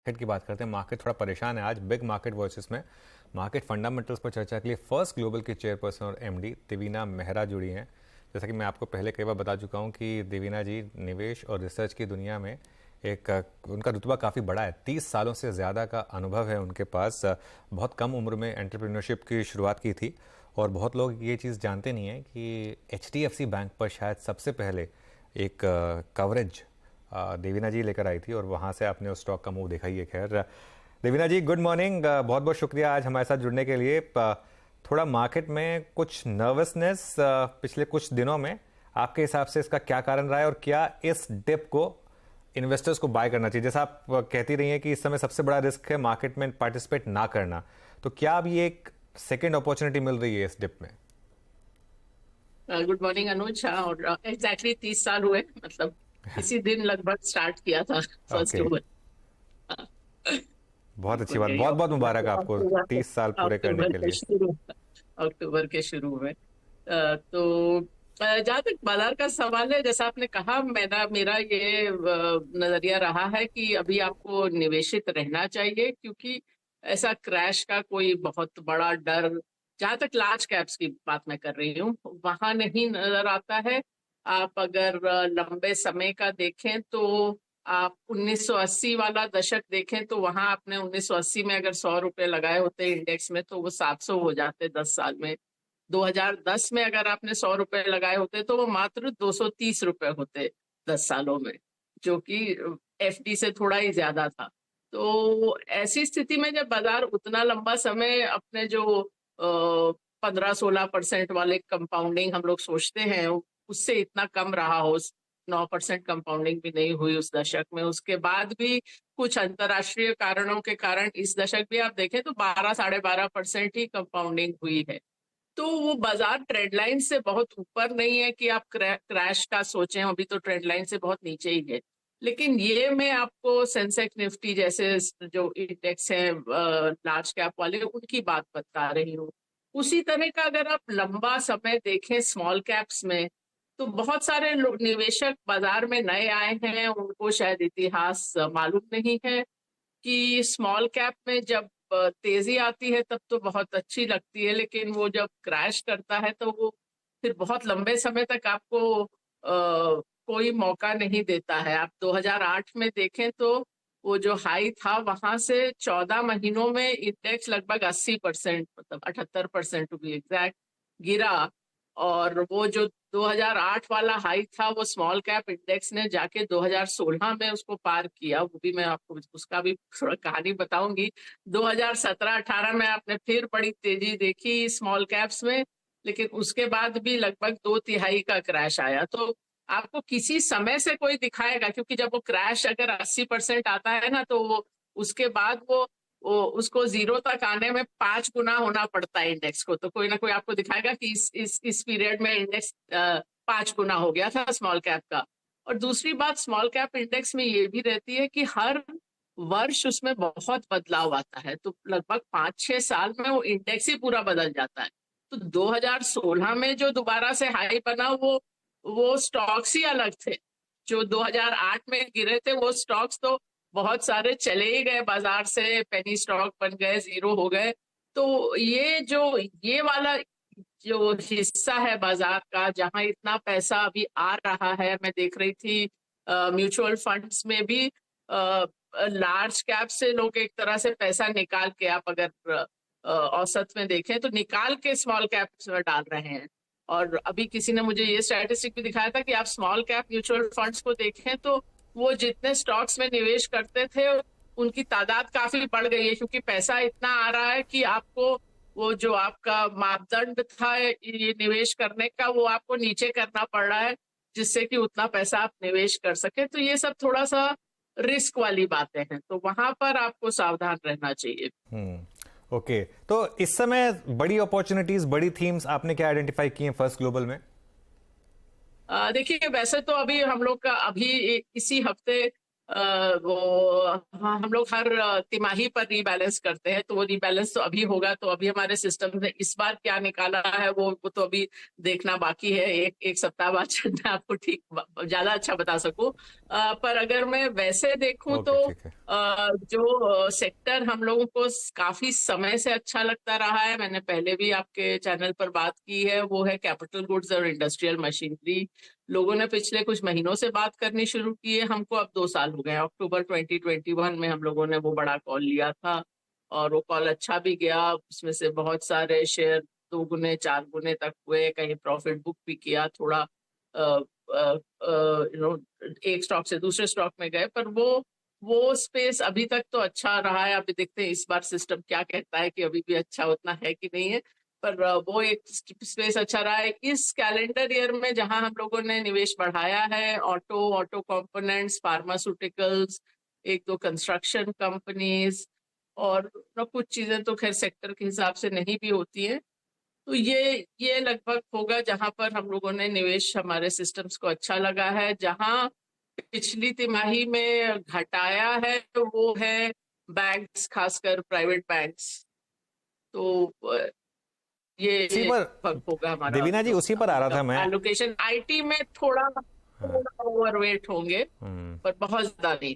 Market की बात करते हैं। मार्केट थोड़ा परेशान है आज। बिग मार्केट वॉइसेस में मार्केट फंडामेंटल्स पर चर्चा के लिए फर्स्ट ग्लोबल की चेयरपर्सन और एमडी देवीना मेहरा जुड़ी हैं। जैसा कि मैं आपको पहले कई बार बता चुका हूं कि देवीना जी निवेश और रिसर्च की दुनिया में एक उनका रुतबा काफ़ी बड़ा है। 30 सालों से ज़्यादा का अनुभव है उनके पास। बहुत कम उम्र में एंटरप्रेन्योरशिप की शुरुआत की थी और बहुत लोग ये चीज़ जानते नहीं हैं कि एचडीएफसी बैंक पर शायद सबसे पहले एक कवरेज देवीना जी लेकर आई थी और वहाँ से आपने उस स्टॉक का मूव देखा ही है। खैर देवीना जी, गुड मॉर्निंग। बहुत बहुत शुक्रिया आज हमारे साथ जुड़ने के लिए। थोड़ा मार्केट में कुछ नर्वसनेस पिछले कुछ दिनों में, आपके हिसाब से इसका क्या कारण रहा है और क्या इस डिप को इन्वेस्टर्स को बाय करना चाहिए? जैसा आप कहती रही हैं कि इस समय सबसे बड़ा रिस्क है मार्केट में पार्टिसिपेट ना करना, तो क्या अब ये एक सेकेंड अपॉर्चुनिटी मिल रही है इस डिप में? गुड मॉर्निंग अनुज। हाँ, और एग्जैक्टली 30 साल हुए, मतलब इसी दिन लगभग स्टार्ट किया था फर्स्ट ओके, अक्टूबर। बहुत अच्छी बिल्कुल बात। यही बहुत बहुत मुबारक आपको अक्टूबर 30 साल पूरे करने अक्टूबर के के लिए। शुरू अक्टूबर के शुरू में। तो जहाँ तक बाजार का सवाल है, जैसा आपने कहा, मेरा ये नजरिया रहा है कि अभी आपको निवेशित रहना चाहिए, क्योंकि ऐसा क्रैश का कोई बहुत बड़ा डर, जहां तक लार्ज कैप्स की बात मैं कर रही हूँ, वहां नहीं नजर आता है। आप अगर लंबे समय का देखें तो आप 1980 वाला दशक देखें तो वहां आपने 1980 में अगर 100 रुपए लगाए होते इंडेक्स में तो वो 700 हो जाते 10 साल में। 2010 में अगर आपने 100 रुपए लगाए होते तो वो मात्र 230 रुपए होते 10 सालों में, जो कि एफडी से थोड़ा ही ज्यादा था। तो ऐसी स्थिति में जब बाजार उतना लंबा समय अपने जो 15-16% वाले कंपाउंडिंग हम लोग सोचते हैं, उससे इतना कम रहा हो, 9% कंपाउंडिंग भी नहीं हुई उस दशक में, उसके बाद भी कुछ अंतरराष्ट्रीय कारणों के कारण इस दशक भी आप देखें तो 12-12.5% ही कंपाउंडिंग हुई है। तो वो बाजार ट्रेंड लाइन से बहुत ऊपर नहीं है कि आप क्रैश का सोचें, अभी तो ट्रेंड लाइन से बहुत नीचे ही है। लेकिन ये मैं आपको सेंसेक्स निफ्टी जैसे जो इंडेक्स है लार्ज कैप वाले, उनकी बात बता रही हूँ। उसी तरह का अगर आप लंबा समय देखें स्मॉल कैप्स में, तो बहुत सारे लोग निवेशक बाजार में नए आए हैं, उनको शायद इतिहास मालूम नहीं है कि स्मॉल कैप में जब तेजी आती है तब तो बहुत अच्छी लगती है, लेकिन वो जब क्रैश करता है तो वो फिर बहुत लंबे समय तक आपको कोई मौका नहीं देता है। आप 2008 में देखें तो वो जो हाई था वहां से 14 महीनों में इंडेक्स लगभग 80%, मतलब 78% टू बी एग्जैक्ट, गिरा। और वो जो 2008 वाला हाई था वो स्मॉल कैप इंडेक्स ने जाके 2016 में उसको पार किया। वो भी मैं आपको उसका भी थोड़ा कहानी बताऊंगी। 2017-18 में आपने फिर बड़ी तेजी देखी स्मॉल कैप्स में, लेकिन उसके बाद भी लगभग 2/3 का क्रैश आया। तो आपको किसी समय से कोई दिखाएगा, क्योंकि जब वो क्रैश अगर 80% आता है ना, तो वो उसके बाद वो उसको जीरो तक आने में 5 गुना होना पड़ता है इंडेक्स को। तो कोई ना कोई आपको दिखाएगा कि इस पीरियड में इंडेक्स 5 गुना हो गया था स्मॉल कैप का। और दूसरी बात स्मॉल कैप इंडेक्स में ये भी रहती है कि हर वर्ष उसमें बहुत बदलाव आता है, तो लगभग 5-6 साल में वो इंडेक्स ही पूरा बदल जाता है। तो 2016 में जो दोबारा से हाई बना वो स्टॉक्स ही अलग थे। जो 2008 में गिरे थे वो स्टॉक्स तो बहुत सारे चले ही गए बाजार से, पेनी स्टॉक बन गए, जीरो हो गए। तो ये वाला जो हिस्सा है बाजार का जहां इतना पैसा अभी आ रहा है, मैं देख रही थी म्यूचुअल फंड्स में भी लार्ज कैप से लोग एक तरह से पैसा निकाल के, आप अगर औसत में देखें तो निकाल के स्मॉल कैप्स में डाल रहे हैं। और अभी किसी ने मुझे ये स्टैटिस्टिक भी दिखाया था कि आप स्मॉल कैप म्यूचुअल फंड्स को देखें तो वो जितने स्टॉक्स में निवेश करते थे उनकी तादाद काफी बढ़ गई है, क्योंकि पैसा इतना आ रहा है कि आपको वो जो आपका मापदंड था ये निवेश करने का, वो आपको नीचे करना पड़ रहा है, जिससे कि उतना पैसा आप निवेश कर सके। तो ये सब थोड़ा सा रिस्क वाली बातें हैं, तो वहां पर आपको सावधान रहना चाहिए। ओके, तो इस समय बड़ी अपॉर्चुनिटीज, बड़ी थीम्स आपने क्या आइडेंटिफाई की हैं फर्स्ट ग्लोबल में? देखिए, वैसे तो अभी हम लोग का अभी इसी हफ्ते वो हाँ, हम लोग हर तिमाही पर रीबैलेंस करते हैं, तो वो रीबैलेंस तो अभी होगा। तो अभी हमारे सिस्टम ने इस बार क्या निकाला है वो तो अभी देखना बाकी है। एक सप्ताह बाद शायद मैं आपको ठीक ज्यादा अच्छा बता सकूं। पर अगर मैं वैसे देखूं ओके, तो ठीक है। जो सेक्टर हम लोगों को काफी समय से अच्छा लगता रहा है, मैंने पहले भी आपके चैनल पर बात की है, वो है कैपिटल गुड्स और इंडस्ट्रियल मशीनरी। लोगों ने पिछले कुछ महीनों से बात करनी शुरू की है, हमको अब 2 साल हो गए हैं। अक्टूबर 2021 में हम लोगों ने वो बड़ा कॉल लिया था और वो कॉल अच्छा भी गया। उसमें से बहुत सारे शेयर 2 गुने 4 गुने तक हुए, कहीं प्रॉफिट बुक भी किया, थोड़ा यू नो एक स्टॉक से दूसरे स्टॉक में गए। पर वो स्पेस अभी तक तो अच्छा रहा है। अभी देखते हैं इस बार सिस्टम क्या कहता है कि अभी भी अच्छा उतना है कि नहीं है। पर वो एक स्पेस अच्छा रहा है। इस कैलेंडर ईयर में जहां हम लोगों ने निवेश बढ़ाया है, ऑटो कंपोनेंट्स, फार्मास्यूटिकल्स, एक दो कंस्ट्रक्शन कंपनीज, और कुछ चीजें तो खैर सेक्टर के हिसाब से नहीं भी होती है। तो ये लगभग होगा जहां पर हम लोगों ने निवेश, हमारे सिस्टम्स को अच्छा लगा है। जहां पिछली तिमाही में घटाया है तो वो है बैंक्स, खासकर प्राइवेट बैंक्स। तो इसी ये पर लगभग होगा हमारा देवीना जी, उसी पर आ रहा था मतलब मैं। एलोकेशन। आईटी में थोड़ा हाँ। थोड़ा ओवरवेट होंगे, हम्म। पर बहुत ज्यादा नहीं।